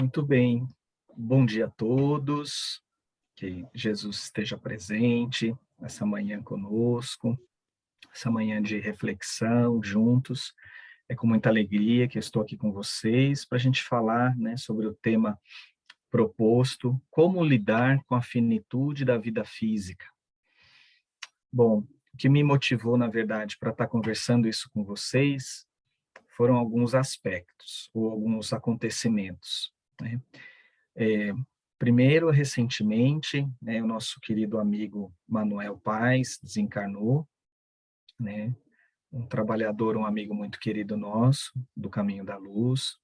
Muito bem. Bom dia a todos, que Jesus esteja presente essa manhã conosco, essa manhã de reflexão juntos. É com muita alegria que eu estou aqui com vocês para a gente falar, né, sobre o tema proposto, como lidar com a finitude da vida física. Bom, o que me motivou, na verdade, para estar conversando isso com vocês foram alguns aspectos ou alguns acontecimentos, né? Primeiro, recentemente, né, o nosso querido amigo Manuel Paes desencarnou, né, um trabalhador, um amigo muito querido nosso, do Caminho da Luz,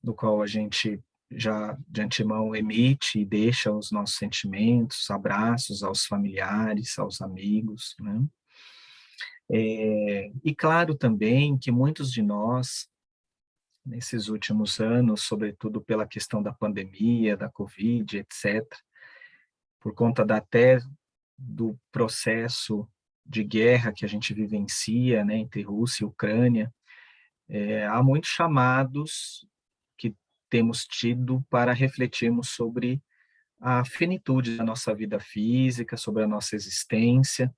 do qual a gente já de antemão emite e deixa os nossos sentimentos, abraços aos familiares, aos amigos, né. E claro também que muitos de nós, nesses últimos anos, sobretudo pela questão da pandemia, da Covid, etc., por conta da até do processo de guerra que a gente vivencia, né, entre Rússia e Ucrânia, há muitos chamados que temos tido para refletirmos sobre a finitude da nossa vida física, sobre a nossa existência,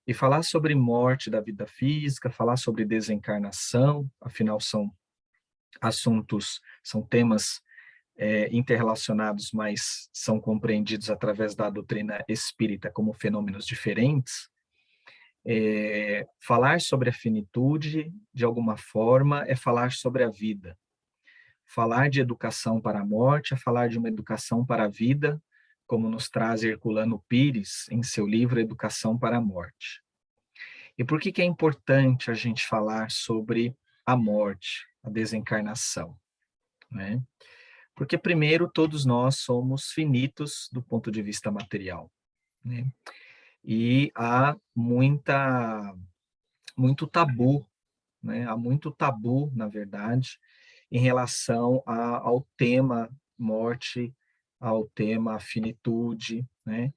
e falar sobre morte da vida física, falar sobre desencarnação, afinal são temas interrelacionados, mas são compreendidos através da doutrina espírita como fenômenos diferentes. Falar sobre a finitude, de alguma forma, é falar sobre a vida. Falar de educação para a morte é falar de uma educação para a vida, como nos traz Herculano Pires em seu livro Educação para a Morte. E por que que é importante a gente falar sobre a morte, a desencarnação, né? Porque, primeiro, todos nós somos finitos do ponto de vista material, né? E há muito tabu, né? Há muito tabu, na verdade, em relação ao tema morte, ao tema finitude, né?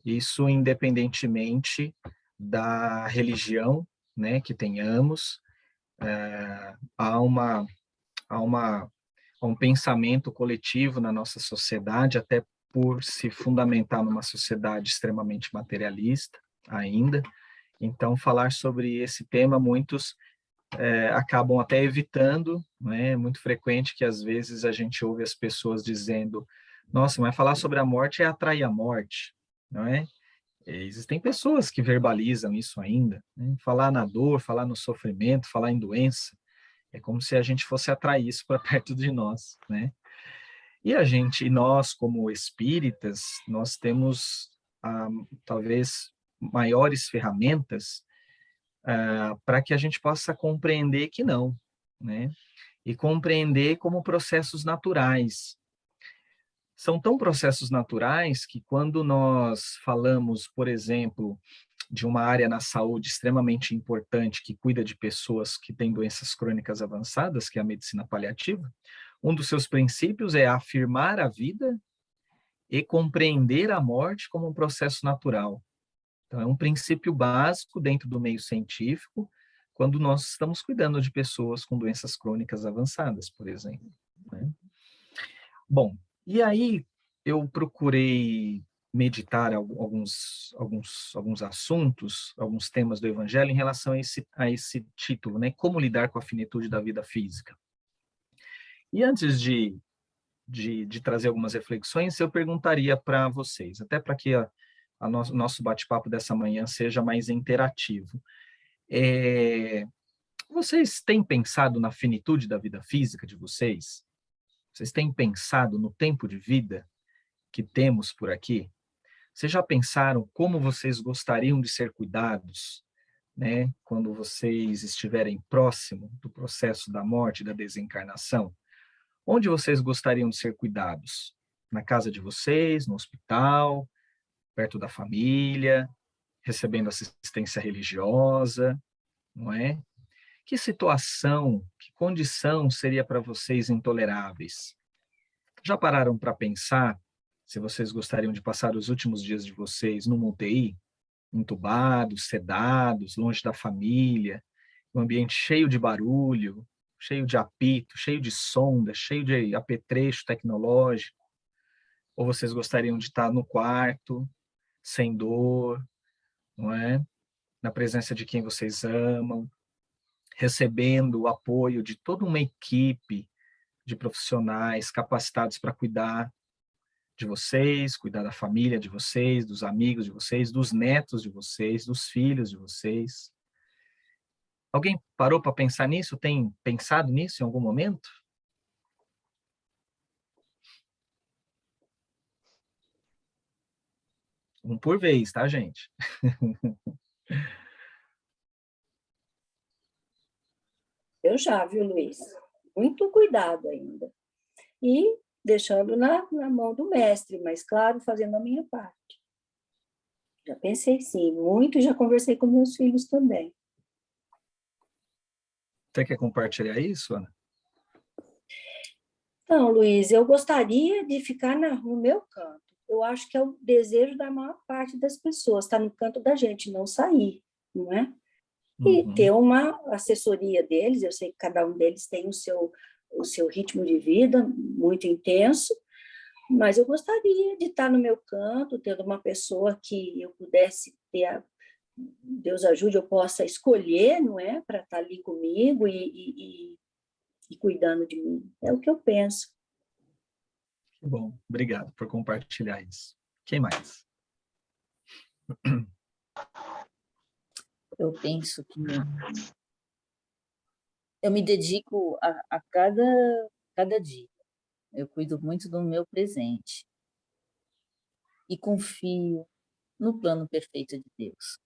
Isso independentemente da religião, né, que tenhamos, há uma, há uma a um pensamento coletivo na nossa sociedade, até por se fundamentar numa sociedade extremamente materialista ainda. Então, falar sobre esse tema, muitos acabam até evitando, né? É muito frequente que às vezes a gente ouve as pessoas dizendo: nossa, mas falar sobre a morte é atrair a morte, não é? Existem pessoas que verbalizam isso ainda, né? Falar na dor, falar no sofrimento, falar em doença, é como se a gente fosse atrair isso para perto de nós, né? Nós como espíritas, nós temos talvez maiores ferramentas para que a gente possa compreender que não, né? E compreender como processos naturais. São tão processos naturais que quando nós falamos, por exemplo, de uma área na saúde extremamente importante que cuida de pessoas que têm doenças crônicas avançadas, que é a medicina paliativa, um dos seus princípios é afirmar a vida e compreender a morte como um processo natural. Então, é um princípio básico dentro do meio científico, quando nós estamos cuidando de pessoas com doenças crônicas avançadas, por exemplo, né? Bom, e aí eu procurei meditar alguns assuntos, alguns temas do Evangelho em relação a esse título, né? Como lidar com a finitude da vida física. E antes de trazer algumas reflexões, eu perguntaria para vocês, até para que nosso bate-papo dessa manhã seja mais interativo. É, Vocês têm pensado na finitude da vida física de vocês? Vocês têm pensado no tempo de vida que temos por aqui? Vocês já pensaram como vocês gostariam de ser cuidados, né, quando vocês estiverem próximo do processo da morte e da desencarnação? Onde vocês gostariam de ser cuidados? Na casa de vocês, no hospital, perto da família, recebendo assistência religiosa, não é? Que situação, que condição seria para vocês intoleráveis? Já pararam para pensar se vocês gostariam de passar os últimos dias de vocês numa UTI, entubados, sedados, longe da família, um ambiente cheio de barulho, cheio de apito, cheio de sonda, cheio de apetrecho tecnológico? Ou vocês gostariam de estar no quarto, sem dor, não é? Na presença de quem vocês amam, recebendo o apoio de toda uma equipe de profissionais capacitados para cuidar de vocês, cuidar da família de vocês, dos amigos de vocês, dos netos de vocês, dos filhos de vocês. Alguém parou para pensar nisso? Tem pensado nisso em algum momento? Um por vez, tá, gente? Eu já, viu, Luiz? Muito cuidado ainda. E deixando na mão do mestre, mas, claro, fazendo a minha parte. Já pensei, sim, muito, já conversei com meus filhos também. Você quer compartilhar isso, Ana? Então, Luiz, eu gostaria de ficar no meu canto. Eu acho que é o desejo da maior parte das pessoas, estar no canto da gente, não sair, não é? E ter Uhum. uma assessoria deles, eu sei que cada um deles tem o seu ritmo de vida muito intenso, mas eu gostaria de estar no meu canto, tendo uma pessoa que eu pudesse ter, Deus ajude, eu possa escolher, não é? Para estar ali comigo e cuidando de mim. É o que eu penso. Que bom, obrigado por compartilhar isso. Quem mais? Eu penso que eu me dedico a cada dia. Eu cuido muito do meu presente e confio no plano perfeito de Deus,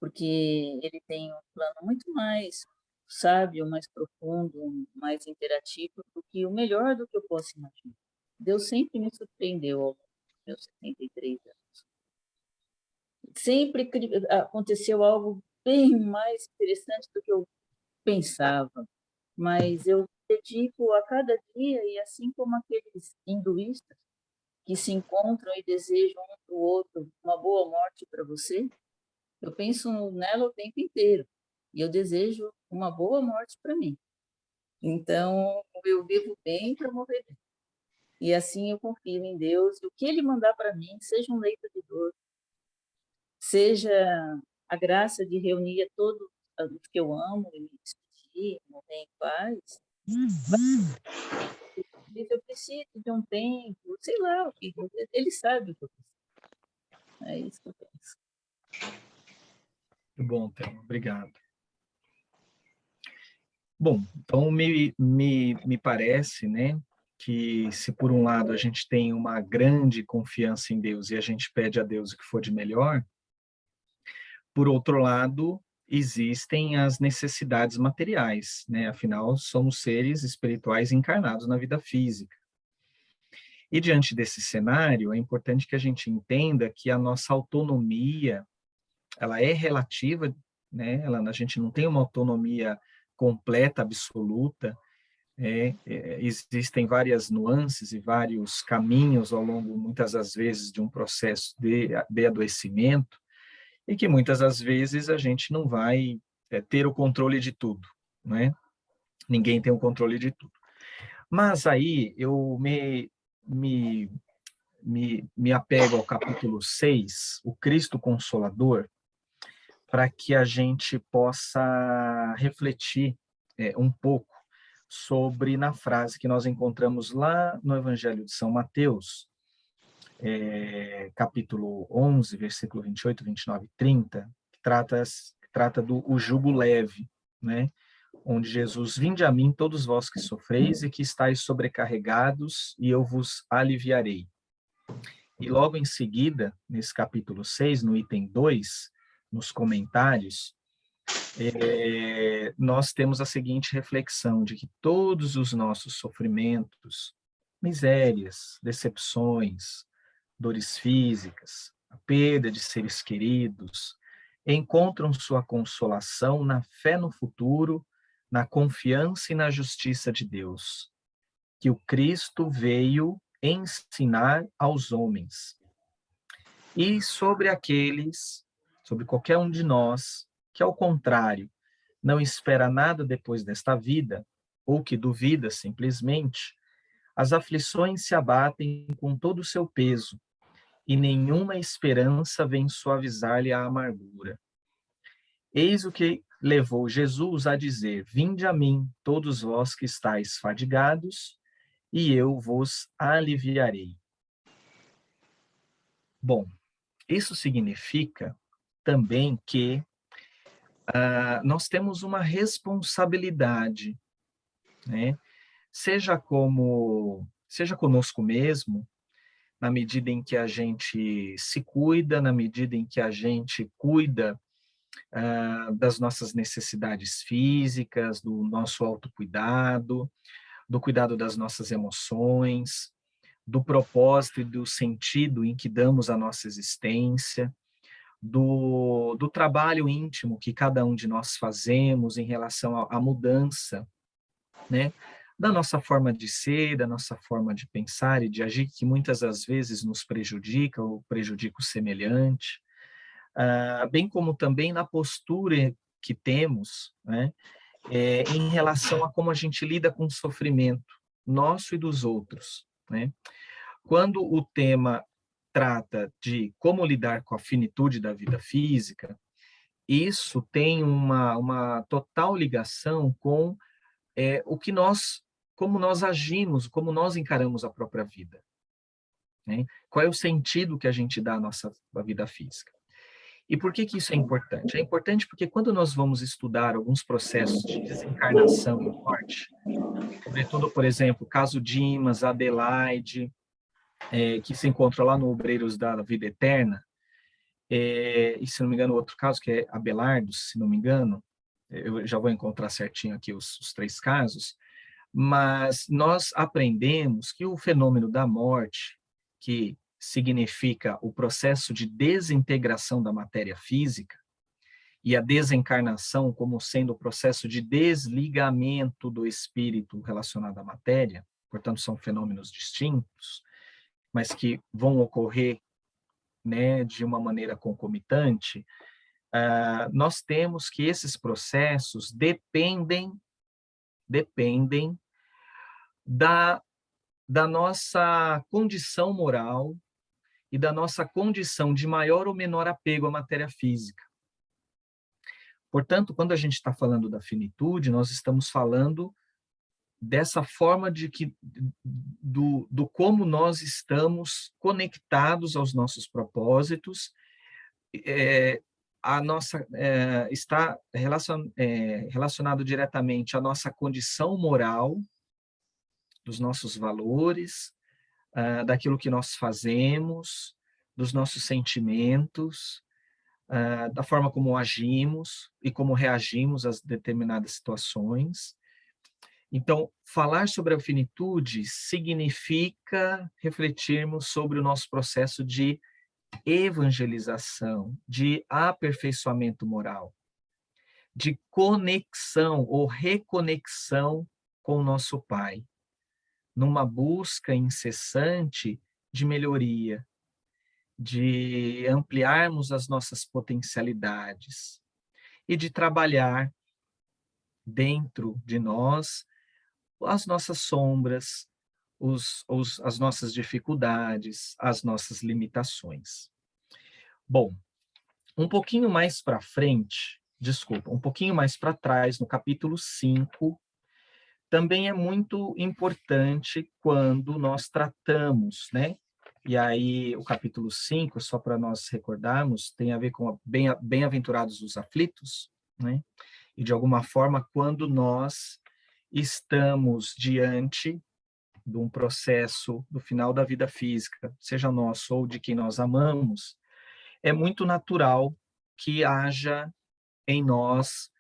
porque Ele tem um plano muito mais sábio, mais profundo, mais interativo do que o melhor do que eu posso imaginar. Deus sempre me surpreendeu ao longo dos meus 73 anos. Sempre aconteceu algo bem mais interessante do que eu pensava, mas eu dedico a cada dia, e assim como aqueles hinduístas que se encontram e desejam um para o outro uma boa morte para você, eu penso nela o tempo inteiro e eu desejo uma boa morte para mim. Então, eu vivo bem para morrer bem. E assim eu confio em Deus, e o que Ele mandar para mim, seja um leito de dor, seja a graça de reunir a todos os que eu amo e me despedir, morrer em paz, eu preciso de um tempo, sei lá o que, ele sabe o que eu preciso. É isso que eu penso. Que bom, Thelma, obrigado. Bom, então me parece, né, que se por um lado a gente tem uma grande confiança em Deus e a gente pede a Deus o que for de melhor, por outro lado, existem as necessidades materiais, né? Afinal, somos seres espirituais encarnados na vida física. E diante desse cenário, é importante que a gente entenda que a nossa autonomia, ela é relativa, né? A gente não tem uma autonomia completa, absoluta. Existem várias nuances e vários caminhos ao longo, muitas das vezes, de um processo de adoecimento, e que muitas das vezes a gente não vai ter o controle de tudo, né? Ninguém tem o controle de tudo. Mas aí eu me apego ao capítulo 6, o Cristo Consolador, para que a gente possa refletir um pouco sobre na frase que nós encontramos lá no Evangelho de São Mateus, capítulo 11, versículo 28, 29 e 30, que trata do o jugo leve, né? Onde Jesus: vinde a mim todos vós que sofreis e que estáis sobrecarregados, e eu vos aliviarei. E logo em seguida, nesse capítulo 6, no item 2, nos comentários, nós temos a seguinte reflexão, de que todos os nossos sofrimentos, misérias, decepções, dores físicas, a perda de seres queridos, encontram sua consolação na fé no futuro, na confiança e na justiça de Deus, que o Cristo veio ensinar aos homens. E sobre qualquer um de nós, que ao contrário, não espera nada depois desta vida, ou que duvida simplesmente, as aflições se abatem com todo o seu peso, e nenhuma esperança vem suavizar-lhe a amargura. Eis o que levou Jesus a dizer: Vinde a mim, todos vós que estáis fadigados, e eu vos aliviarei. Bom, isso significa também que nós temos uma responsabilidade, né? Seja conosco mesmo, na medida em que a gente se cuida, na medida em que a gente cuida das nossas necessidades físicas, do nosso autocuidado, do cuidado das nossas emoções, do propósito e do sentido em que damos a nossa existência, do trabalho íntimo que cada um de nós fazemos em relação à mudança, né, da nossa forma de ser, da nossa forma de pensar e de agir, que muitas das vezes nos prejudica ou prejudica o semelhante, bem como também na postura que temos, né, em relação a como a gente lida com o sofrimento nosso e dos outros, né? Quando o tema trata de como lidar com a finitude da vida física, isso tem uma total ligação com o que como nós agimos, como nós encaramos a própria vida, né? Qual é o sentido que a gente dá à nossa vida física? E por que isso é importante? É importante porque quando nós vamos estudar alguns processos de desencarnação e morte, sobretudo, por exemplo, o caso Dimas, Adelaide, que se encontra lá no Obreiros da Vida Eterna, e se não me engano, outro caso que é Abelardo, se não me engano, eu já vou encontrar certinho aqui os três casos, mas nós aprendemos que o fenômeno da morte, que significa o processo de desintegração da matéria física, e a desencarnação como sendo o processo de desligamento do espírito relacionado à matéria, portanto, são fenômenos distintos, mas que vão ocorrer, né, de uma maneira concomitante. Nós temos que esses processos dependem da nossa condição moral e da nossa condição de maior ou menor apego à matéria física. Portanto, quando a gente está falando da finitude, nós estamos falando dessa forma do como nós estamos conectados aos nossos propósitos, está relacionado diretamente à nossa condição moral, dos nossos valores, daquilo que nós fazemos, dos nossos sentimentos, da forma como agimos e como reagimos a determinadas situações. Então, falar sobre a finitude significa refletirmos sobre o nosso processo de evangelização, de aperfeiçoamento moral, de conexão ou reconexão com o nosso Pai, numa busca incessante de melhoria, de ampliarmos as nossas potencialidades e de trabalhar dentro de nós as nossas sombras, as nossas dificuldades, as nossas limitações. Bom, um pouquinho mais para frente, um pouquinho mais para trás, no capítulo 5, também é muito importante quando nós tratamos, né? E aí, o capítulo 5, só para nós recordarmos, tem a ver com bem-aventurados os aflitos, né? E, de alguma forma, quando nós estamos diante de um processo do final da vida física, seja nosso ou de quem nós amamos, é muito natural que haja em nós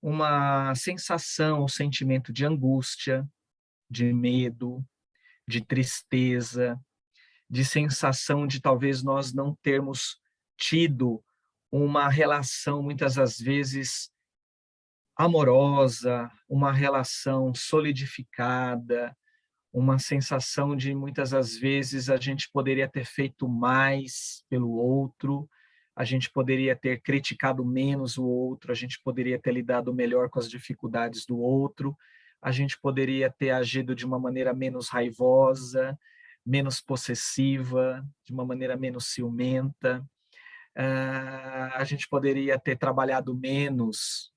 uma sensação, um sentimento de angústia, de medo, de tristeza, de sensação de talvez nós não termos tido uma relação, muitas das vezes, amorosa, uma relação solidificada, uma sensação de, muitas das vezes, a gente poderia ter feito mais pelo outro, a gente poderia ter criticado menos o outro, a gente poderia ter lidado melhor com as dificuldades do outro, a gente poderia ter agido de uma maneira menos raivosa, menos possessiva, de uma maneira menos ciumenta. A gente poderia ter trabalhado menos,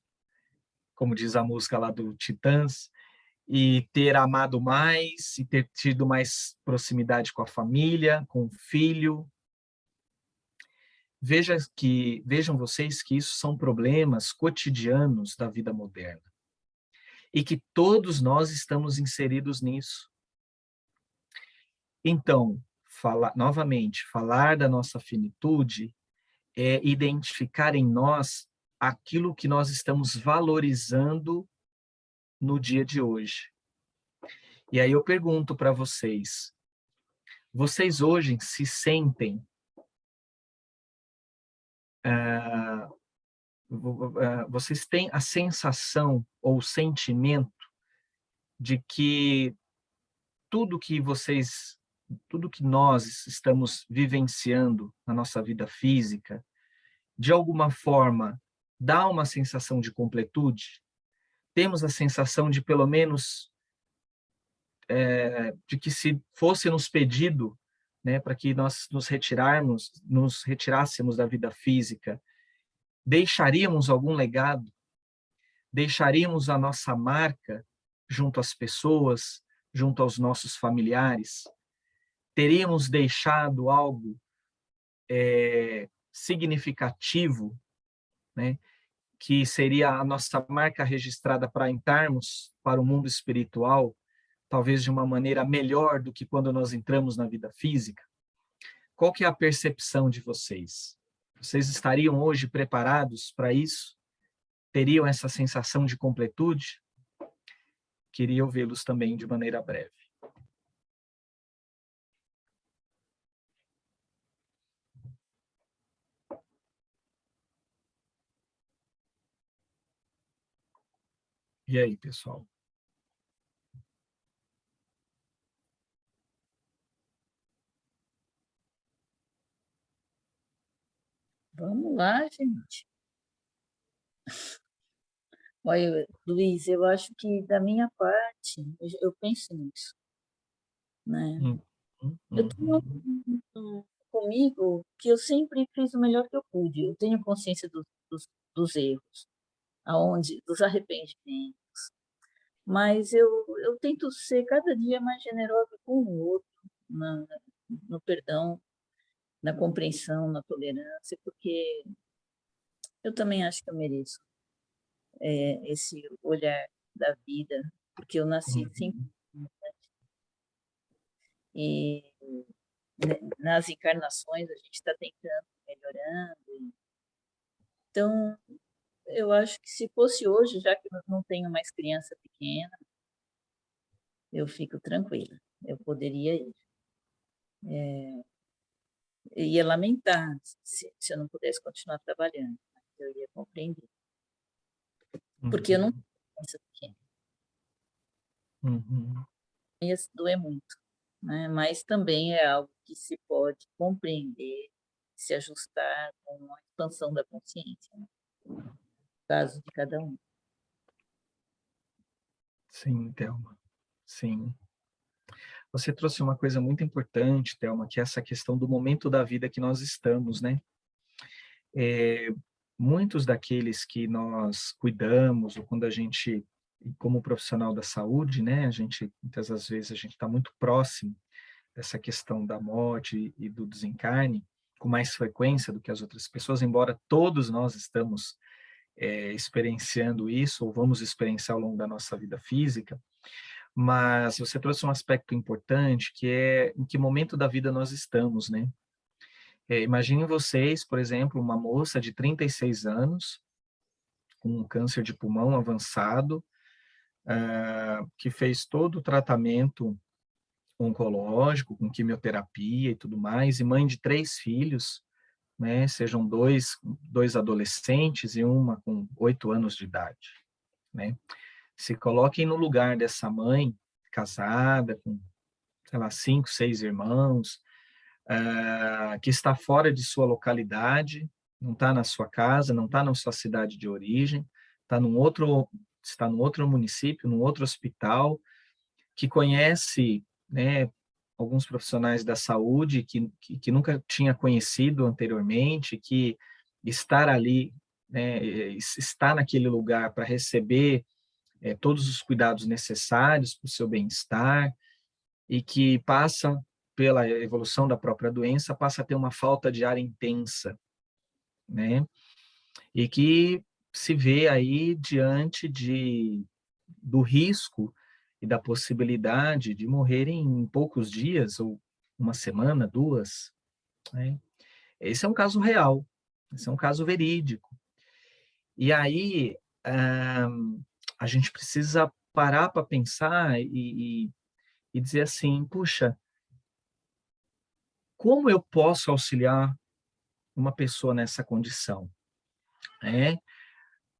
como diz a música lá do Titãs, e ter amado mais, e ter tido mais proximidade com a família, com o filho. Vejam vocês que isso são problemas cotidianos da vida moderna e que todos nós estamos inseridos nisso. Então, novamente, falar da nossa finitude é identificar em nós aquilo que nós estamos valorizando no dia de hoje. E aí eu pergunto para vocês hoje se sentem vocês têm a sensação ou o sentimento de que tudo que nós estamos vivenciando na nossa vida física, de alguma forma, dá uma sensação de completude? Temos a sensação de, pelo menos, de que se fosse nos pedido, né, para que nós nos retirássemos da vida física, deixaríamos algum legado? Deixaríamos a nossa marca junto às pessoas, junto aos nossos familiares? Teríamos deixado algo significativo, né, que seria a nossa marca registrada para entrarmos para o mundo espiritual, talvez de uma maneira melhor do que quando nós entramos na vida física? Qual que é a percepção de vocês? Vocês estariam hoje preparados para isso? Teriam essa sensação de completude? Queria ouvi-los também de maneira breve. E aí, pessoal? Vamos lá, gente. Olha, Luiz, eu acho que da minha parte, eu penso nisso, né? Eu tenho comigo que eu sempre fiz o melhor que eu pude. Eu tenho consciência dos erros, dos arrependimentos, mas eu tento ser cada dia mais generosa com o outro, no perdão, na compreensão, na tolerância, porque eu também acho que eu mereço esse olhar da vida, porque eu nasci sempre. E nas encarnações a gente está tentando, melhorando. Então, eu acho que se fosse hoje, já que eu não tenho mais criança pequena, eu fico tranquila. Eu poderia ir. Eu ia lamentar se eu não pudesse continuar trabalhando. Eu ia compreender. Porque eu não tenho criança pequena. Ia doer muito. Né? Mas também é algo que se pode compreender, se ajustar com a expansão da consciência. Né? No caso de cada um. Sim, Thelma. Sim. Você trouxe uma coisa muito importante, Thelma, que é essa questão do momento da vida que nós estamos, né? Muitos daqueles que nós cuidamos, ou quando a gente, como profissional da saúde, né, muitas das vezes a gente está muito próximo dessa questão da morte e do desencarne, com mais frequência do que as outras pessoas, embora todos nós estamos experienciando isso, ou vamos experienciar ao longo da nossa vida física, mas você trouxe um aspecto importante, que é em que momento da vida nós estamos, né? Imaginem vocês, por exemplo, uma moça de 36 anos, com um câncer de pulmão avançado, que fez todo o tratamento oncológico, com quimioterapia e tudo mais, e mãe de 3 filhos, né? Sejam dois adolescentes e uma com 8 anos de idade, né? Se coloquem no lugar dessa mãe casada, com, sei lá, 5, 6 irmãos, que está fora de sua localidade, não está na sua casa, não está na sua cidade de origem, está num outro está no outro município, num outro hospital, que conhece, né, alguns profissionais da saúde que nunca tinha conhecido anteriormente, que estar ali, né, estar naquele lugar para receber todos os cuidados necessários para o seu bem-estar, e que passa pela evolução da própria doença, passa a ter uma falta de ar intensa, né? E que se vê aí diante do risco e da possibilidade de morrerem em poucos dias, ou uma semana, duas, né? Esse é um caso real, esse é um caso verídico. E aí, a gente precisa parar para pensar e dizer assim, puxa, como eu posso auxiliar uma pessoa nessa condição, né?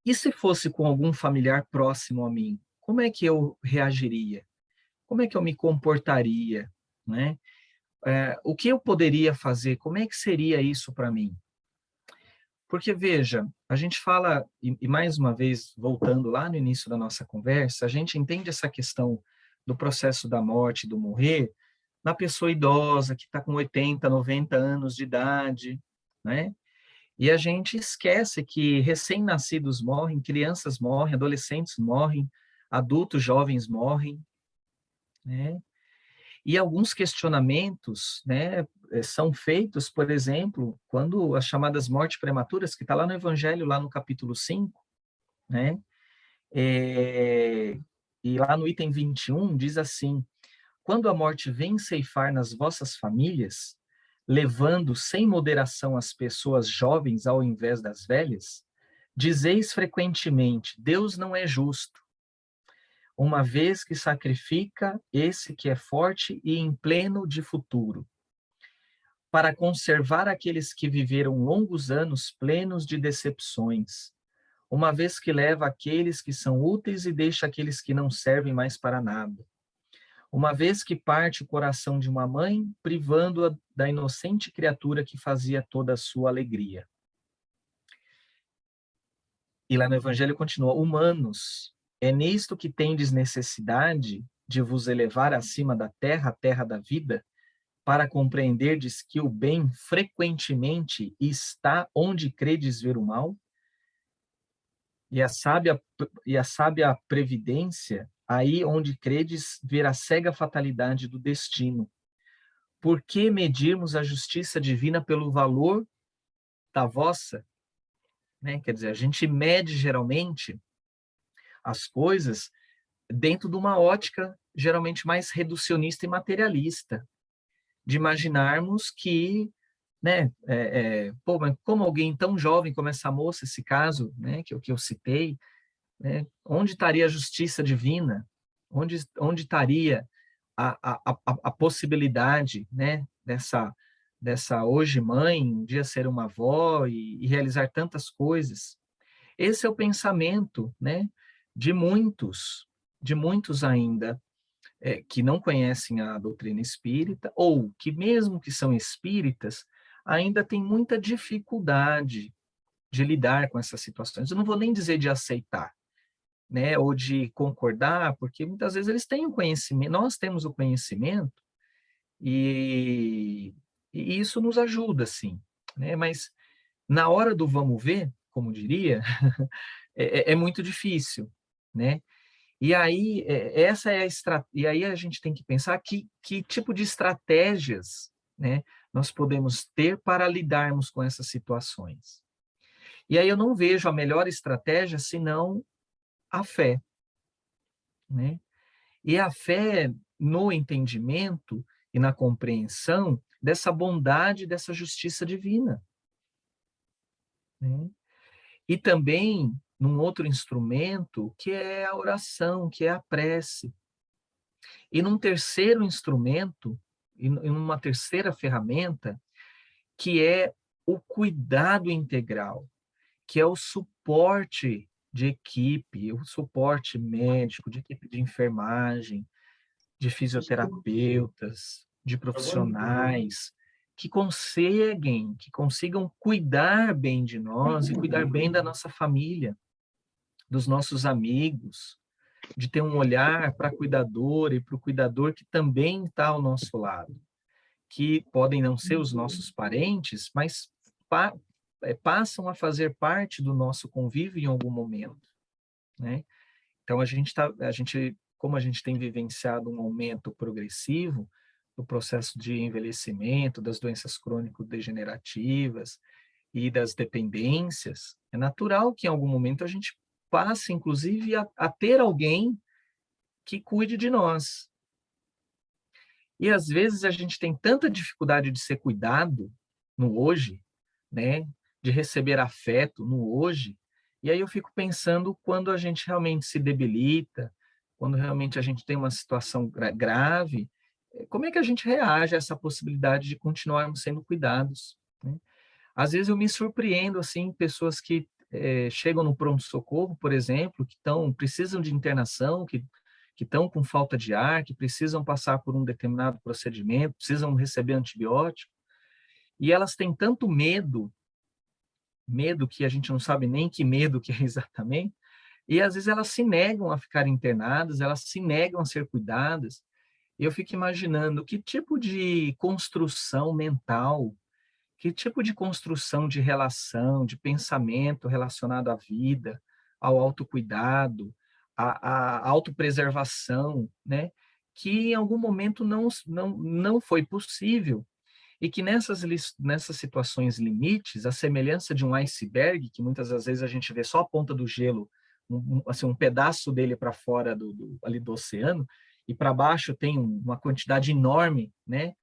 E se fosse com algum familiar próximo a mim, como é que eu reagiria? Como é que eu me comportaria, né? O que eu poderia fazer? Como é que seria isso para mim? Porque, veja, a gente fala, e mais uma vez, voltando lá no início da nossa conversa, a gente entende essa questão do processo da morte, do morrer, na pessoa idosa, que está com 80, 90 anos de idade, né? E a gente esquece que recém-nascidos morrem, crianças morrem, adolescentes morrem, adultos jovens morrem, né? E alguns questionamentos, né, são feitos, por exemplo, quando as chamadas mortes prematuras, que está lá no Evangelho, lá no capítulo 5, né? E lá no item 21 diz assim: quando a morte vem ceifar nas vossas famílias, levando sem moderação as pessoas jovens ao invés das velhas, dizeis frequentemente: Deus não é justo, uma vez que sacrifica esse que é forte e em pleno de futuro, para conservar aqueles que viveram longos anos plenos de decepções, uma vez que leva aqueles que são úteis e deixa aqueles que não servem mais para nada. Uma vez que parte o coração de uma mãe, privando-a da inocente criatura que fazia toda a sua alegria. E lá no Evangelho continua: humanos, é nisto que tendes necessidade de vos elevar acima da terra, a terra da vida, para compreenderdes que o bem frequentemente está onde credes ver o mal? E a sábia previdência aí onde credes ver a cega fatalidade do destino. Por que medirmos a justiça divina pelo valor da vossa? Né? Quer dizer, a gente mede geralmente as coisas dentro de uma ótica geralmente mais reducionista e materialista, de imaginarmos que, né, pô, mas como alguém tão jovem como essa moça, esse caso, né, que eu citei, né, onde estaria a justiça divina? Onde estaria a possibilidade, né, dessa hoje mãe, um dia ser uma avó e realizar tantas coisas? Esse é o pensamento, né, de muitos ainda, que não conhecem a doutrina espírita, ou que mesmo que são espíritas, ainda têm muita dificuldade de lidar com essas situações. Eu não vou nem dizer de aceitar, né, ou de concordar, porque muitas vezes eles têm o conhecimento, nós temos o conhecimento, e, e isso nos ajuda, sim, né, mas na hora do vamos ver, como diria, é muito difícil, né? E aí, e aí a gente tem que pensar que tipo de estratégias, né, nós podemos ter para lidarmos com essas situações. E aí eu não vejo a melhor estratégia senão a fé, né? E a fé no entendimento e na compreensão dessa bondade, dessa justiça divina, né? E também num outro instrumento, que é a oração, que é a prece. E num terceiro instrumento, e numa terceira ferramenta, que é o cuidado integral, que é o suporte de equipe, o suporte médico, de equipe de enfermagem, de fisioterapeutas, de profissionais que consigam cuidar bem de nós e cuidar bem da nossa família, dos nossos amigos, de ter um olhar para a cuidadora e para o cuidador que também está ao nosso lado, que podem não ser os nossos parentes, mas passam a fazer parte do nosso convívio em algum momento, né? Então, como a gente tem vivenciado um aumento progressivo do processo de envelhecimento, das doenças crônico-degenerativas e das dependências, é natural que em algum momento a gente passe, inclusive, a ter alguém que cuide de nós. E às vezes a gente tem tanta dificuldade de ser cuidado no hoje, né? De receber afeto no hoje, e aí eu fico pensando quando a gente realmente se debilita, quando realmente a gente tem uma situação grave, como é que a gente reage a essa possibilidade de continuarmos sendo cuidados, né? Às vezes eu me surpreendo, assim, pessoas que chegam no pronto-socorro, por exemplo, que precisam de internação, que estão com falta de ar, que precisam passar por um determinado procedimento, precisam receber antibiótico, e elas têm tanto medo, medo que a gente não sabe nem que medo que é exatamente, e às vezes elas se negam a ficar internadas, elas se negam a ser cuidadas, e eu fico imaginando que tipo de construção mental, que tipo de construção de relação, de pensamento relacionado à vida, ao autocuidado, à autopreservação, né? Que em algum momento não foi possível e que nessas situações limites, a semelhança de um iceberg, que muitas das vezes a gente vê só a ponta do gelo, assim, um pedaço dele para fora ali do oceano, e para baixo tem uma quantidade enorme, né,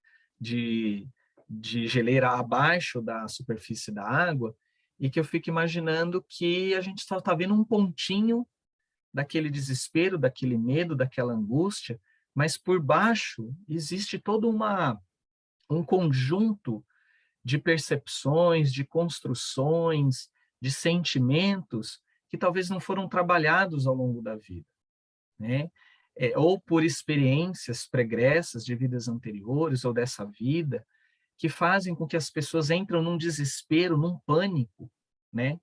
de geleira abaixo da superfície da água, e que eu fico imaginando que a gente só está vendo um pontinho daquele desespero, daquele medo, daquela angústia, mas por baixo existe todo um conjunto de percepções, de construções, de sentimentos que talvez não foram trabalhados ao longo da vida, né? Ou por experiências pregressas de vidas anteriores ou dessa vida, que fazem com que as pessoas entram num desespero, num pânico, né?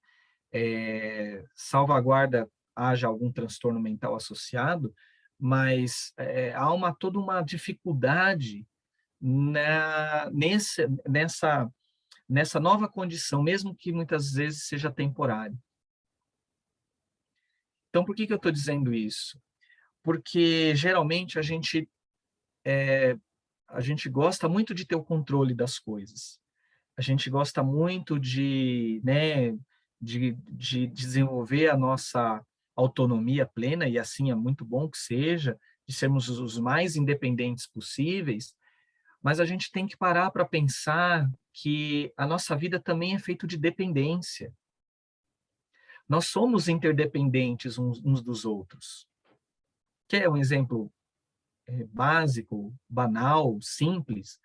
Salvaguarda haja algum transtorno mental associado, mas há toda uma dificuldade nessa nova condição, mesmo que muitas vezes seja temporário. Então, por que eu estou dizendo isso? Porque geralmente a gente gosta muito de ter o controle das coisas. A gente gosta muito né, de desenvolver a nossa autonomia plena, e assim é muito bom que seja, de sermos os mais independentes possíveis, mas a gente tem que parar para pensar que a nossa vida também é feita de dependência. Nós somos interdependentes uns dos outros. Quer um exemplo básico, banal, simples?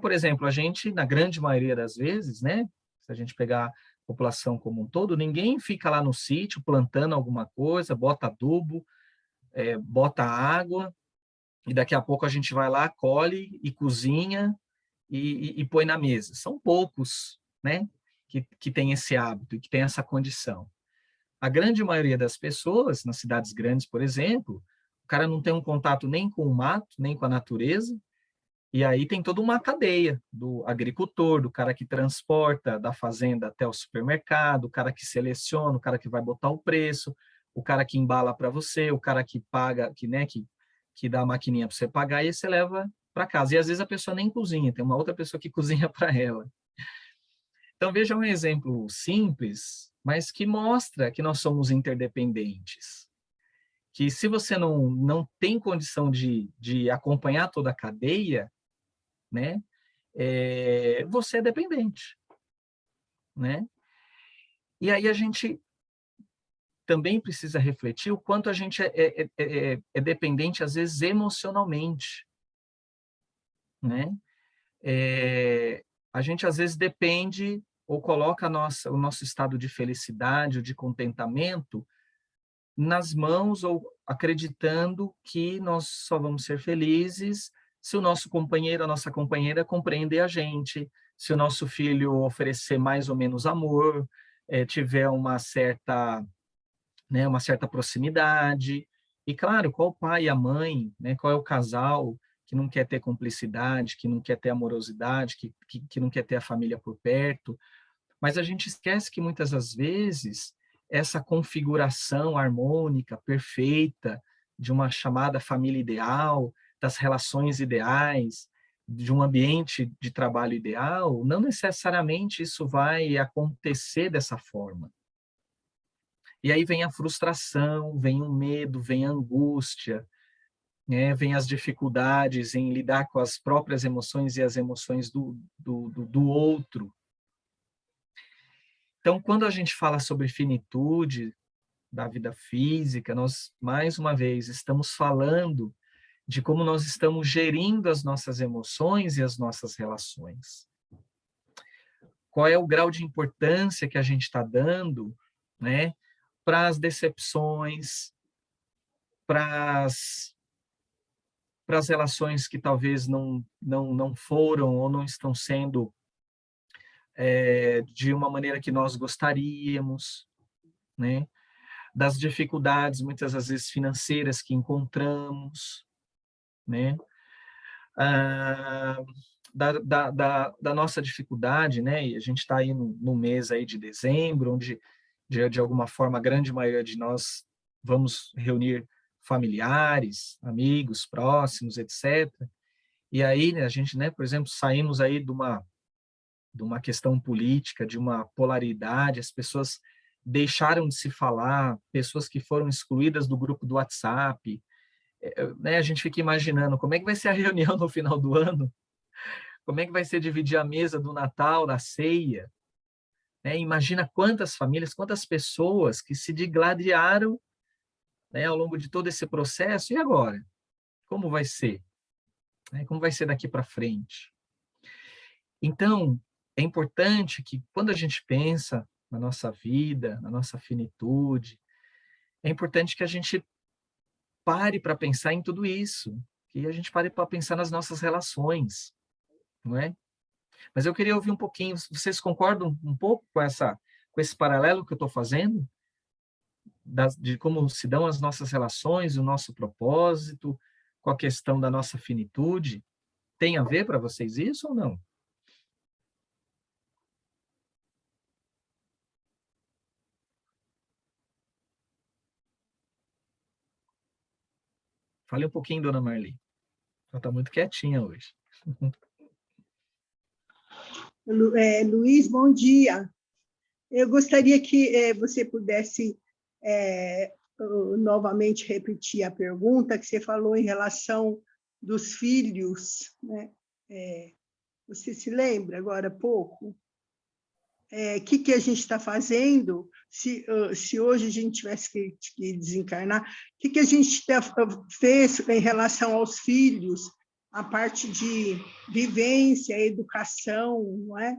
Por exemplo, a gente, na grande maioria das vezes, né, se a gente pegar a população como um todo, ninguém fica lá no sítio plantando alguma coisa, bota adubo, bota água, e daqui a pouco a gente vai lá, colhe e cozinha e põe na mesa. São poucos, né, que tem esse hábito e que tem essa condição. A grande maioria das pessoas, nas cidades grandes, por exemplo, o cara não tem um contato nem com o mato, nem com a natureza, e aí tem toda uma cadeia do agricultor, do cara que transporta da fazenda até o supermercado, o cara que seleciona, o cara que vai botar o preço, o cara que embala para você, o cara que paga, que dá a maquininha para você pagar e você leva para casa. E às vezes a pessoa nem cozinha, tem uma outra pessoa que cozinha para ela. Então veja um exemplo simples, mas que mostra que nós somos interdependentes. Que se você não tem condição de acompanhar toda a cadeia, né, você é dependente, né? E aí a gente também precisa refletir o quanto a gente é dependente, às vezes, emocionalmente, né? A gente, às vezes, depende ou coloca o nosso estado de felicidade ou de contentamento nas mãos ou acreditando que nós só vamos ser felizes se o nosso companheiro, a nossa companheira compreender a gente, se o nosso filho oferecer mais ou menos amor, tiver uma certa né, uma certa proximidade. E, claro, qual o pai e a mãe, né, qual é o casal que não quer ter cumplicidade, que não quer ter amorosidade, que não quer ter a família por perto. Mas a gente esquece que muitas das vezes essa configuração harmônica, perfeita, de uma chamada família ideal, das relações ideais, de um ambiente de trabalho ideal, não necessariamente isso vai acontecer dessa forma. E aí vem a frustração, vem o medo, vem a angústia, né? Vem as dificuldades em lidar com as próprias emoções e as emoções do outro. Então, quando a gente fala sobre finitude da vida física, nós, mais uma vez, estamos falando de como nós estamos gerindo as nossas emoções e as nossas relações. Qual é o grau de importância que a gente está dando, né, para as decepções, para as relações que talvez não foram ou não estão sendo de uma maneira que nós gostaríamos, né? Das dificuldades, muitas das vezes, financeiras que encontramos, né? Ah, da nossa dificuldade, né? E a gente está aí no mês aí de dezembro, onde, de alguma forma, a grande maioria de nós vamos reunir familiares, amigos próximos, etc. E aí, né, a gente, né, por exemplo, saímos aí de uma questão política, de uma polaridade, as pessoas deixaram de se falar, pessoas que foram excluídas do grupo do WhatsApp, né, a gente fica imaginando como é que vai ser a reunião no final do ano, como é que vai ser dividir a mesa do Natal, da ceia, né? Imagina quantas famílias, quantas pessoas que se digladiaram, né, ao longo de todo esse processo, e agora? Como vai ser? Né? Como vai ser daqui para frente? Então, é importante que, quando a gente pensa na nossa vida, na nossa finitude, é importante que a gente pare para pensar em tudo isso, que a gente pare para pensar nas nossas relações, não é? Mas eu queria ouvir um pouquinho, vocês concordam um pouco com esse paralelo que eu estou fazendo, de como se dão as nossas relações, o nosso propósito, com a questão da nossa finitude? Tem a ver para vocês isso ou não? Fale um pouquinho, dona Marli. Ela está muito quietinha hoje. Luiz, bom dia. Eu gostaria que você pudesse novamente repetir a pergunta que você falou em relação dos filhos, né? Você se lembra agora há pouco? O que a gente está fazendo se hoje a gente tivesse que desencarnar? O que a gente fez em relação aos filhos, a parte de vivência, educação, não é?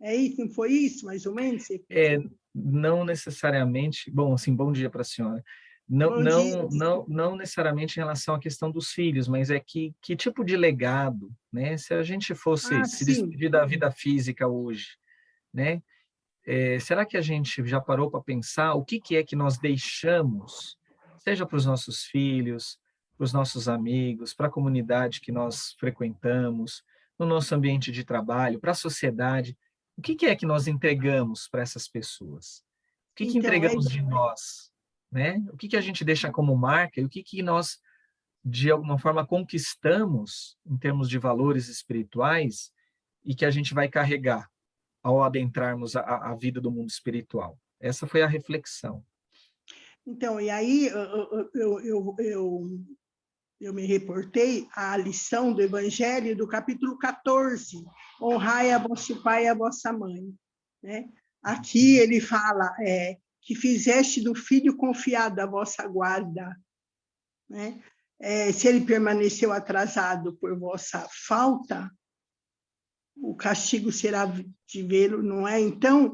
É isso, não foi isso, mais ou menos? Não necessariamente. Bom, assim, bom dia para a senhora. Não necessariamente em relação à questão dos filhos, mas é que tipo de legado, né? Se a gente fosse se sim. despedir da vida física hoje, né? Será que a gente já parou para pensar o que é que nós deixamos, seja para os nossos filhos, para os nossos amigos, para a comunidade que nós frequentamos, no nosso ambiente de trabalho, para a sociedade? O que é que nós entregamos para essas pessoas? O que Então, entregamos de nós, né? O que a gente deixa como marca e o que nós, de alguma forma, conquistamos em termos de valores espirituais e que a gente vai carregar ao adentrarmos a vida do mundo espiritual. Essa foi a reflexão. Então, e aí eu me reportei à lição do Evangelho do capítulo 14, honrai a vosso pai e a vossa mãe. Né? Aqui ele fala que fizeste do filho confiado a vossa guarda. Né? Se ele permaneceu atrasado por vossa falta, o castigo será de vê-lo, não é? Então,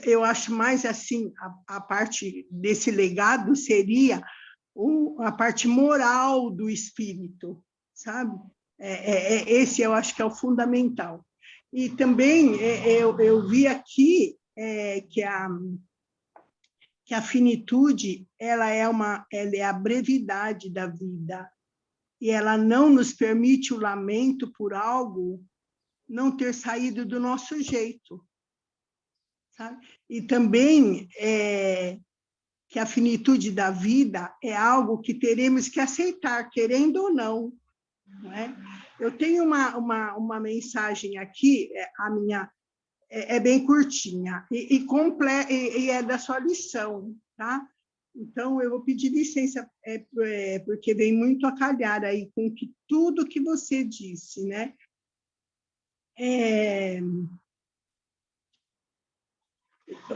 eu acho mais assim, a parte desse legado seria a parte moral do espírito, sabe? Esse eu acho que é o fundamental. E também eu vi aqui que a finitude ela é a brevidade da vida, e ela não nos permite o lamento por algo não ter saído do nosso jeito, sabe? E também que a finitude da vida é algo que teremos que aceitar, querendo ou não, não é? Eu tenho uma mensagem aqui, a minha é bem curtinha, e é da sua lição, tá? Então, eu vou pedir licença, porque vem muito a calhar aí com tudo que você disse, né?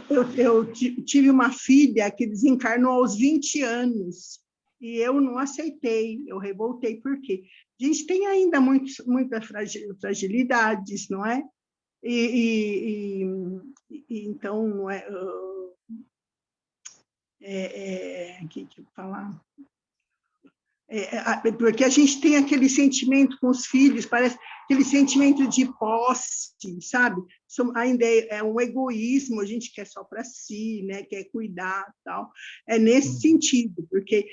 Eu tive uma filha que desencarnou aos 20 anos, e eu não aceitei, eu revoltei, por quê? A gente tem ainda muitas fragilidades, não é? Então, não é... que eu falar? Porque a gente tem aquele sentimento com os filhos, parece aquele sentimento de posse, sabe? Ainda é um egoísmo, a gente quer só para si, né? Quer cuidar, tal. É nesse sentido, porque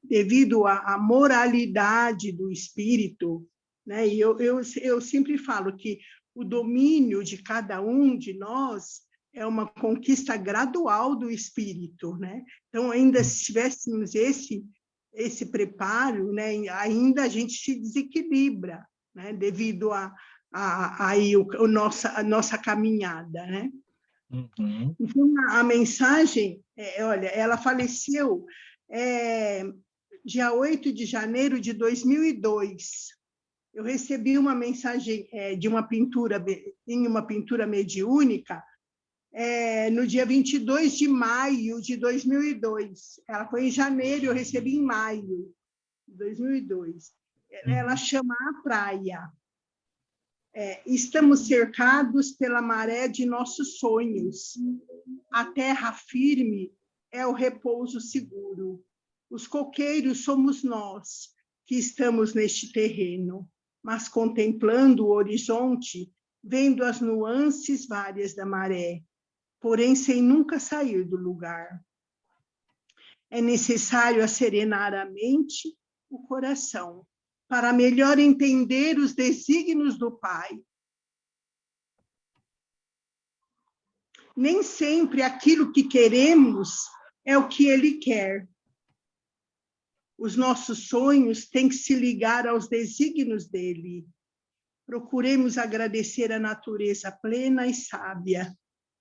devido à moralidade do espírito, né? E eu sempre falo que o domínio de cada um de nós é uma conquista gradual do espírito, né? Então, ainda se tivéssemos esse preparo, né, ainda a gente se desequilibra, né, devido a nossa caminhada, né? Uhum. Então, a mensagem, olha, ela faleceu dia 8 de janeiro de 2002. Eu recebi uma mensagem de uma pintura, em uma pintura mediúnica, no dia 22 de maio de 2002. Ela foi em janeiro, eu recebi em maio de 2002. Ela chama A Praia. Estamos cercados pela maré de nossos sonhos. A terra firme é o repouso seguro. Os coqueiros somos nós, que estamos neste terreno, mas contemplando o horizonte, vendo as nuances várias da maré, porém sem nunca sair do lugar. É necessário acerenar a mente, o coração, para melhor entender os desígnios do Pai. Nem sempre aquilo que queremos é o que Ele quer. Os nossos sonhos têm que se ligar aos desígnios dele. Procuremos agradecer a natureza plena e sábia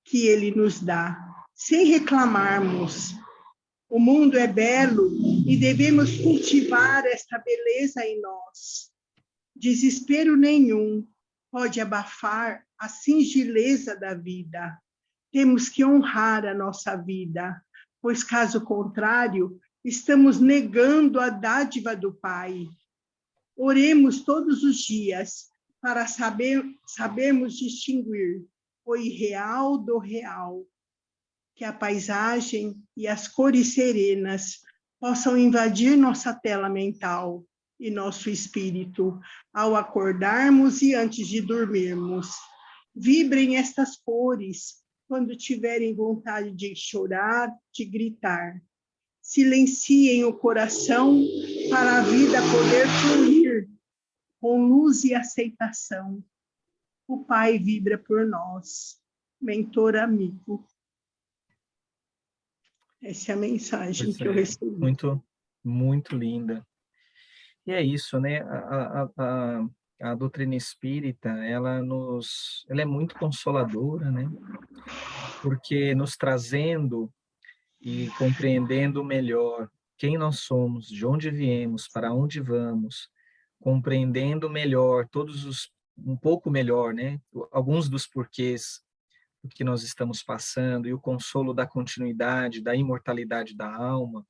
que Ele nos dá, sem reclamarmos. O mundo é belo e devemos cultivar esta beleza em nós. Desespero nenhum pode abafar a singeleza da vida. Temos que honrar a nossa vida, pois, caso contrário, estamos negando a dádiva do Pai. Oremos todos os dias para sabermos distinguir o irreal do real. Que a paisagem e as cores serenas possam invadir nossa tela mental e nosso espírito ao acordarmos e antes de dormirmos. Vibrem estas cores quando tiverem vontade de chorar, de gritar. Silenciem o coração para a vida poder fluir com luz e aceitação. O Pai vibra por nós. Mentor amigo. Essa é a mensagem que eu recebi. Muito, muito linda. E é isso, né? A doutrina espírita, ela é muito consoladora, né? Porque nos trazendo e compreendendo melhor quem nós somos, de onde viemos, para onde vamos, compreendendo melhor um pouco melhor, né? Alguns dos porquês do que nós estamos passando e o consolo da continuidade, da imortalidade da alma,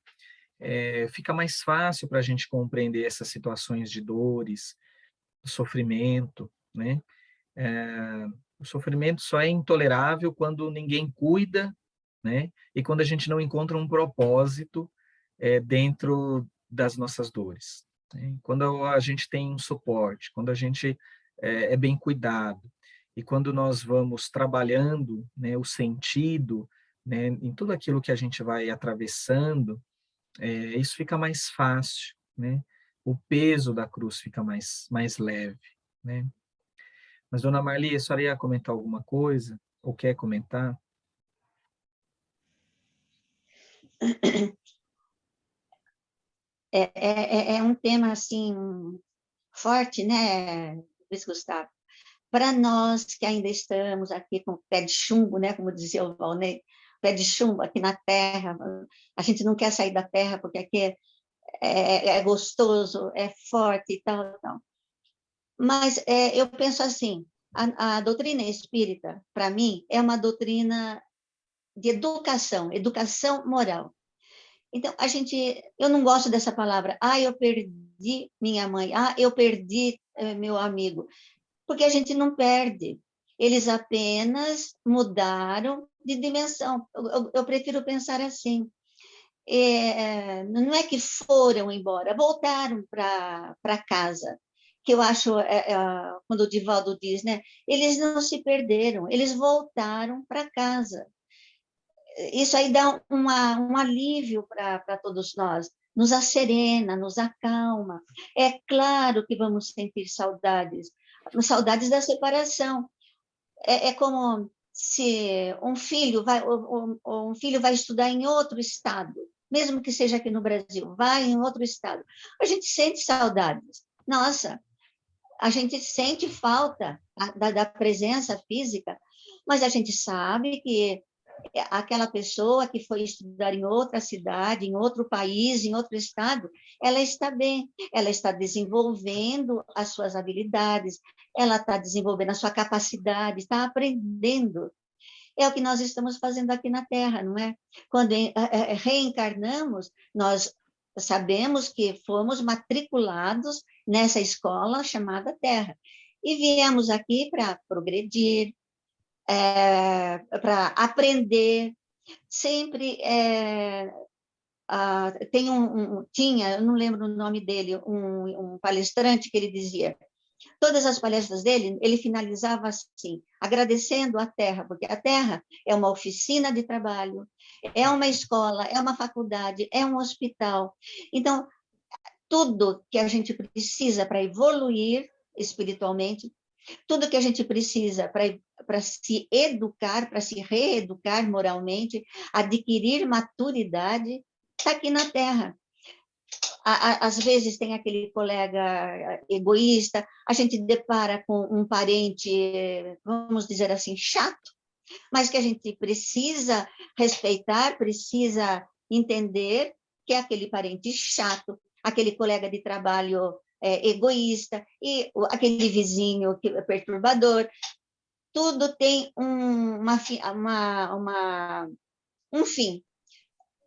fica mais fácil para a gente compreender essas situações de dores, sofrimento, né? O sofrimento só é intolerável quando ninguém cuida, né? E quando a gente não encontra um propósito dentro das nossas dores, né? Quando a gente tem um suporte, quando a gente é bem cuidado, e quando nós vamos trabalhando, né, o sentido né, em tudo aquilo que a gente vai atravessando, isso fica mais fácil, né? O peso da cruz fica mais leve, né? Mas, dona Marli, a senhora ia comentar alguma coisa? Ou quer comentar? É um tema, assim, forte, né, Luiz Gustavo? Para nós que ainda estamos aqui com o pé de chumbo, né, como dizia o Valnei, pé de chumbo aqui na terra, a gente não quer sair da terra porque aqui é gostoso, é forte e tal, tal. Mas eu penso assim, a doutrina espírita, para mim, é uma doutrina de educação moral. Então, eu não gosto dessa palavra, eu perdi minha mãe, eu perdi meu amigo, porque a gente não perde, eles apenas mudaram de dimensão. Eu prefiro pensar assim, não é que foram embora, voltaram para casa, que eu acho, quando o Divaldo diz, né, eles não se perderam, eles voltaram para casa. Isso aí dá um alívio para todos nós, nos acerena, nos acalma. É claro que vamos sentir saudades da separação. É como se um filho vai estudar em outro estado, mesmo que seja aqui no Brasil, vai em outro estado. A gente sente saudades. Nossa, a gente sente falta da presença física, mas a gente sabe que aquela pessoa que foi estudar em outra cidade, em outro país, em outro estado, ela está bem, ela está desenvolvendo as suas habilidades, ela está desenvolvendo a sua capacidade, está aprendendo. É o que nós estamos fazendo aqui na Terra, não é? Quando reencarnamos, nós sabemos que fomos matriculados nessa escola chamada Terra e viemos aqui para progredir, para aprender. Sempre tinha, eu não lembro o nome dele, um palestrante que ele dizia, todas as palestras dele, ele finalizava assim, agradecendo a Terra, porque a Terra é uma oficina de trabalho, é uma escola, é uma faculdade, é um hospital. Então, tudo que a gente precisa para evoluir espiritualmente, tudo que a gente precisa para se educar, para se reeducar moralmente, adquirir maturidade, está aqui na Terra. Às vezes tem aquele colega egoísta, a gente depara com um parente, vamos dizer assim, chato, mas que a gente precisa respeitar, precisa entender que é aquele parente chato, aquele colega de trabalho egoísta, e aquele vizinho perturbador. Tudo tem um fim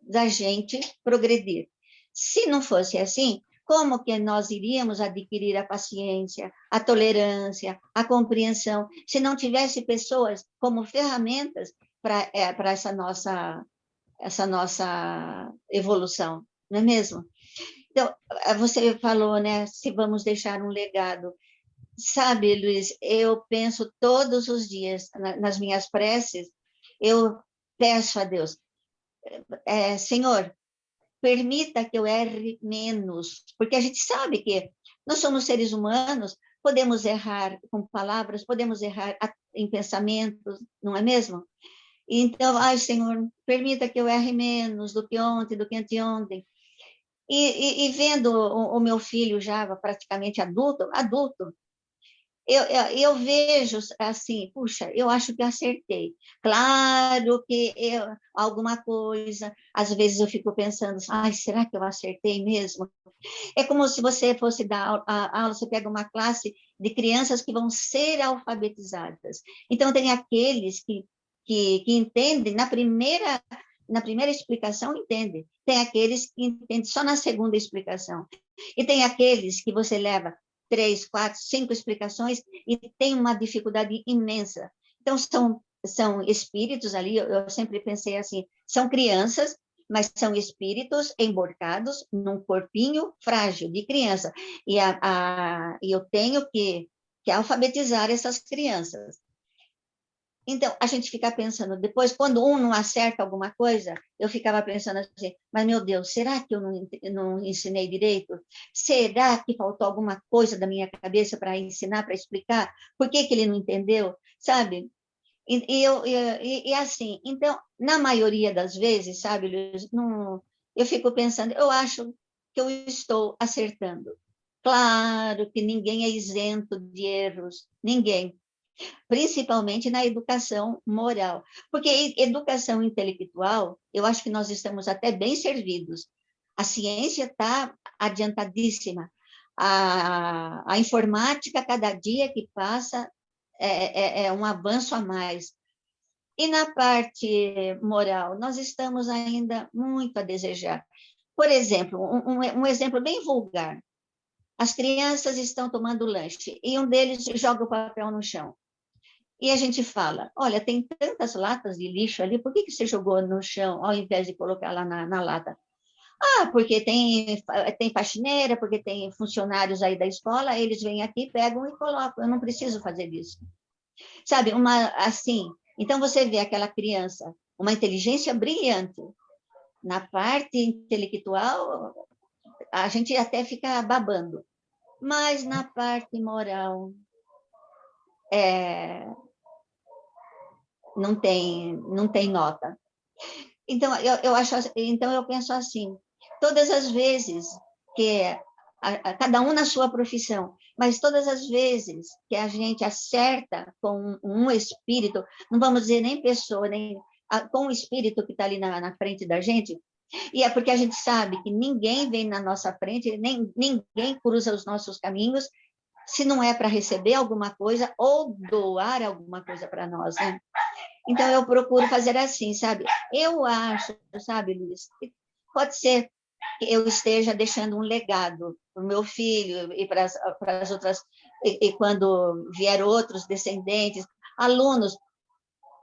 da gente progredir. Se não fosse assim, como que nós iríamos adquirir a paciência, a tolerância, a compreensão, se não tivesse pessoas como ferramentas para essa nossa evolução, não é mesmo? Então, você falou, né, se vamos deixar um legado. Sabe, Luiz, eu penso todos os dias, nas minhas preces, eu peço a Deus, Senhor, permita que eu erre menos, porque a gente sabe que nós somos seres humanos, podemos errar com palavras, podemos errar em pensamentos, não é mesmo? Então, Senhor, permita que eu erre menos do que ontem, do que anteontem. E vendo o meu filho já praticamente adulto, eu vejo assim, puxa, eu acho que acertei. Claro que alguma coisa, às vezes eu fico pensando, será que eu acertei mesmo? É como se você fosse dar aula, você pega uma classe de crianças que vão ser alfabetizadas. Então, tem aqueles que entendem na primeira explicação, entendem. Tem aqueles que entendem só na segunda explicação. E tem aqueles que você leva 3, 4, 5 explicações e tem uma dificuldade imensa. Então, são espíritos ali, eu sempre pensei assim, são crianças, mas são espíritos emborcados num corpinho frágil de criança. E eu tenho que alfabetizar essas crianças. Então, a gente fica pensando, depois, quando um não acerta alguma coisa, eu ficava pensando assim, mas, meu Deus, será que eu não ensinei direito? Será que faltou alguma coisa da minha cabeça para ensinar, para explicar? Por que que ele não entendeu? Sabe? E assim, então, na maioria das vezes, sabe, Luiz, não, eu fico pensando, eu acho que eu estou acertando. Claro que ninguém é isento de erros, ninguém, principalmente na educação moral. Porque educação intelectual, eu acho que nós estamos até bem servidos. A ciência está adiantadíssima. A informática, cada dia que passa, é um avanço a mais. E na parte moral, nós estamos ainda muito a desejar. Por exemplo, um exemplo bem vulgar. As crianças estão tomando lanche e um deles joga o papel no chão. E a gente fala, olha, tem tantas latas de lixo ali, por que que você jogou no chão ao invés de colocar lá na lata? Ah, porque tem faxineira, porque tem funcionários aí da escola, eles vêm aqui, pegam e colocam, eu não preciso fazer isso. Sabe, assim, então você vê aquela criança, uma inteligência brilhante, na parte intelectual, a gente até fica babando, mas na parte moral, é, não tem nota. Então, então eu penso assim, todas as vezes que cada um na sua profissão, mas todas as vezes que a gente acerta com um espírito, não vamos dizer nem pessoa, nem com o espírito que está ali na frente da gente, e é porque a gente sabe que ninguém vem na nossa frente, nem ninguém cruza os nossos caminhos, se não é para receber alguma coisa ou doar alguma coisa para nós, né? Então, eu procuro fazer assim, sabe? Eu acho, sabe, Luiz, que pode ser que eu esteja deixando um legado para o meu filho e para as outras, e quando vier outros descendentes, alunos,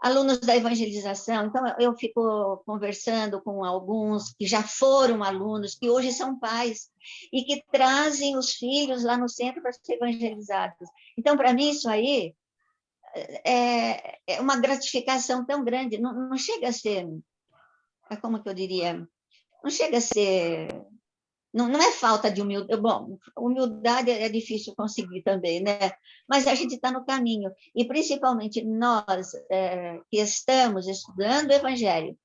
alunos da evangelização. Então, eu fico conversando com alguns que já foram alunos, que hoje são pais, e que trazem os filhos lá no centro para ser evangelizados. Então, para mim, isso aí é uma gratificação tão grande, não chega a ser, como que eu diria, não chega a ser, não é falta de humildade, bom, humildade é difícil conseguir também, né? Mas a gente está no caminho, e principalmente nós que estamos estudando o Evangelho,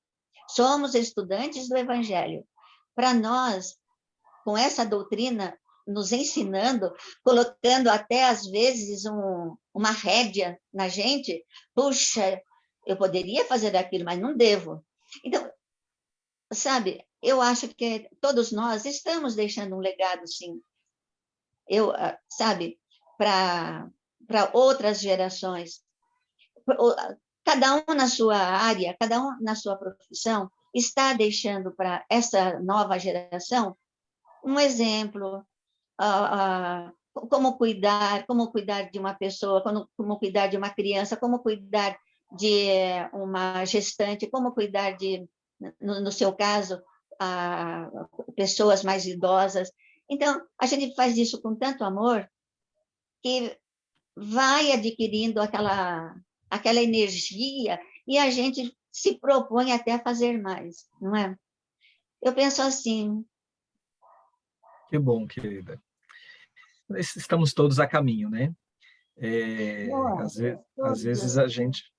somos estudantes do Evangelho, para nós, com essa doutrina nos ensinando, colocando até às vezes uma rédea na gente, puxa, eu poderia fazer aquilo, mas não devo. Então, sabe, eu acho que todos nós estamos deixando um legado, sim. Sabe, para outras gerações. Cada um na sua área, cada um na sua profissão, está deixando para essa nova geração um exemplo, como cuidar de uma pessoa, como cuidar de uma criança, como cuidar de uma gestante, como cuidar de, no seu caso, pessoas mais idosas. Então, a gente faz isso com tanto amor que vai adquirindo aquela energia e a gente se propõe até a fazer mais, não é? Eu penso assim. Que bom, querida. Estamos todos a caminho, né? Às vezes a gente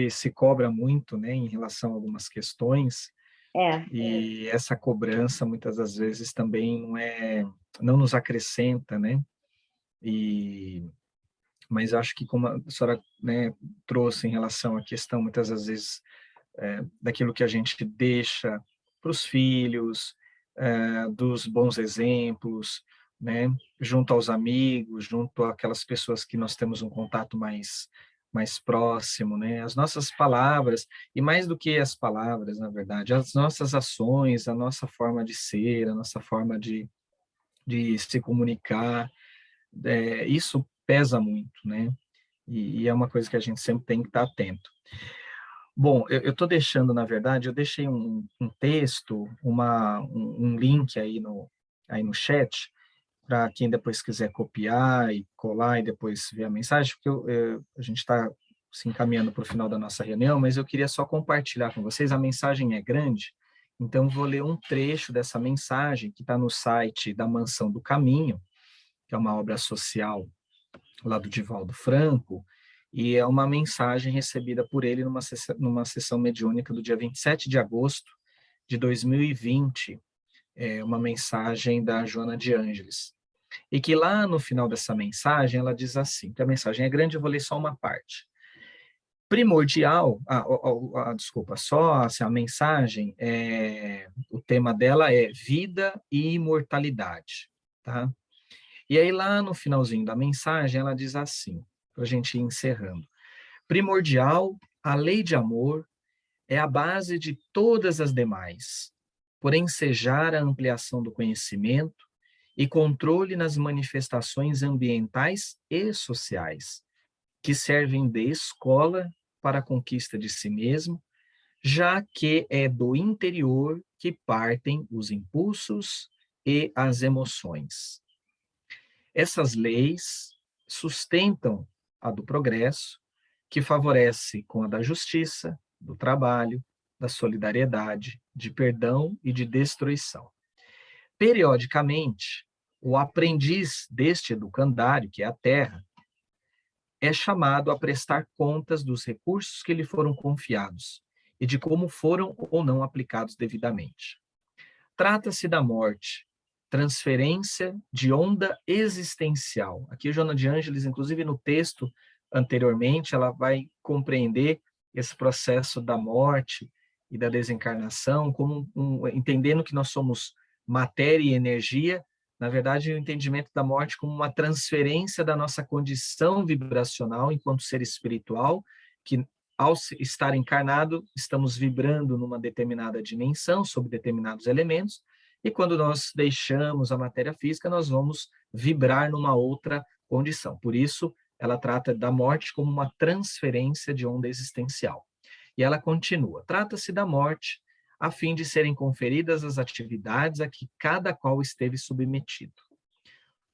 se cobra muito, né, em relação a algumas questões, e essa cobrança muitas das vezes também não nos acrescenta, né? Mas acho que como a senhora, né, trouxe em relação à questão muitas das vezes daquilo que a gente deixa para os filhos, dos bons exemplos, né, junto aos amigos, junto àquelas pessoas que nós temos um contato mais próximo, né, as nossas palavras, e mais do que as palavras, na verdade, as nossas ações, a nossa forma de ser, a nossa forma de se comunicar, isso pesa muito, né, e é uma coisa que a gente sempre tem que estar atento. Bom, eu estou deixando, na verdade, eu deixei um texto, um link aí no chat, para quem depois quiser copiar e colar e depois ver a mensagem, porque a gente está se encaminhando para o final da nossa reunião, mas eu queria só compartilhar com vocês, a mensagem é grande, então vou ler um trecho dessa mensagem que está no site da Mansão do Caminho, que é uma obra social lá do Divaldo Franco, e é uma mensagem recebida por ele numa sessão mediúnica do dia 27 de agosto de 2020, uma mensagem da Joana de Ângeles. E que lá no final dessa mensagem, ela diz assim, que a mensagem é grande, eu vou ler só uma parte. Primordial, desculpa, só assim, a mensagem, o tema dela é vida e imortalidade, tá? E aí lá no finalzinho da mensagem, ela diz assim, para a gente ir encerrando. Primordial, a lei de amor é a base de todas as demais, por ensejar a ampliação do conhecimento e controle nas manifestações ambientais e sociais, que servem de escola para a conquista de si mesmo, já que é do interior que partem os impulsos e as emoções. Essas leis sustentam a do progresso, que favorece com a da justiça, do trabalho, da solidariedade, de perdão e de destruição. Periodicamente, o aprendiz deste educandário, que é a Terra, é chamado a prestar contas dos recursos que lhe foram confiados e de como foram ou não aplicados devidamente. Trata-se da morte, transferência de onda existencial. Aqui, Joana de Ângeles, inclusive no texto anteriormente, ela vai compreender esse processo da morte e da desencarnação, como entendendo que nós somos matéria e energia, na verdade, o entendimento da morte como uma transferência da nossa condição vibracional enquanto ser espiritual, que ao estar encarnado, estamos vibrando numa determinada dimensão, sob determinados elementos, e quando nós deixamos a matéria física, nós vamos vibrar numa outra condição. Por isso, ela trata da morte como uma transferência de onda existencial. E ela continua, trata-se da morte a fim de serem conferidas as atividades a que cada qual esteve submetido.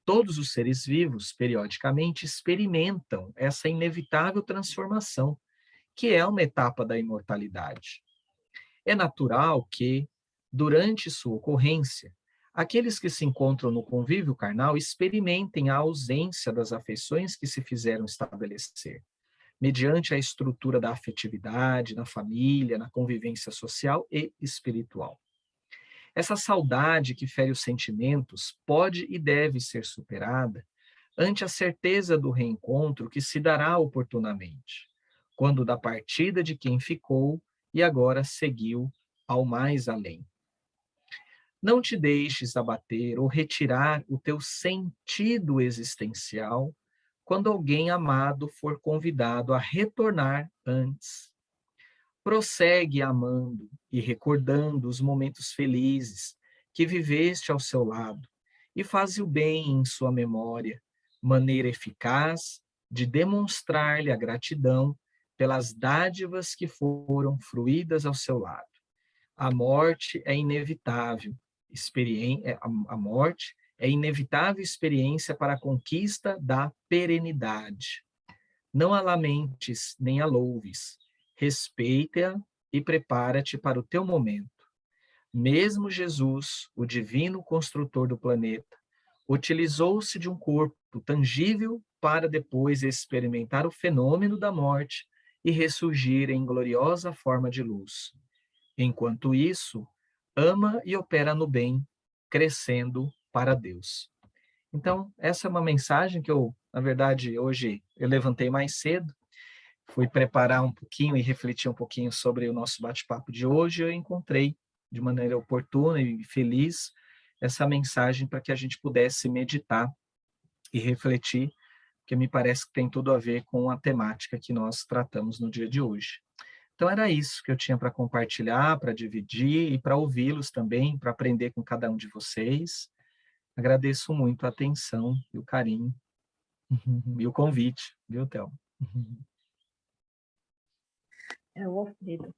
Todos os seres vivos, periodicamente, experimentam essa inevitável transformação, que é uma etapa da imortalidade. É natural que, durante sua ocorrência, aqueles que se encontram no convívio carnal experimentem a ausência das afeições que se fizeram estabelecer, mediante a estrutura da afetividade, na família, na convivência social e espiritual. Essa saudade que fere os sentimentos pode e deve ser superada ante a certeza do reencontro que se dará oportunamente, quando da partida de quem ficou e agora seguiu ao mais além. Não te deixes abater ou retirar o teu sentido existencial quando alguém amado for convidado a retornar antes. Prossegue amando e recordando os momentos felizes que viveste ao seu lado e faze o bem em sua memória, maneira eficaz de demonstrar-lhe a gratidão pelas dádivas que foram fruídas ao seu lado. A morte é inevitável, a morte é inevitável experiência para a conquista da perenidade. Não a lamentes nem a louves, respeita-a e prepara-te para o teu momento. Mesmo Jesus, o divino construtor do planeta, utilizou-se de um corpo tangível para depois experimentar o fenômeno da morte e ressurgir em gloriosa forma de luz. Enquanto isso, ama e opera no bem, crescendo para Deus. Então, essa é uma mensagem que eu, na verdade, hoje eu levantei mais cedo, fui preparar um pouquinho e refletir um pouquinho sobre o nosso bate-papo de hoje, e eu encontrei, de maneira oportuna e feliz, essa mensagem para que a gente pudesse meditar e refletir, porque me parece que tem tudo a ver com a temática que nós tratamos no dia de hoje. Então, era isso que eu tinha para compartilhar, para dividir e para ouvi-los também, para aprender com cada um de vocês. Agradeço muito a atenção e o carinho e o convite, viu, Thelma? É o Alfredo.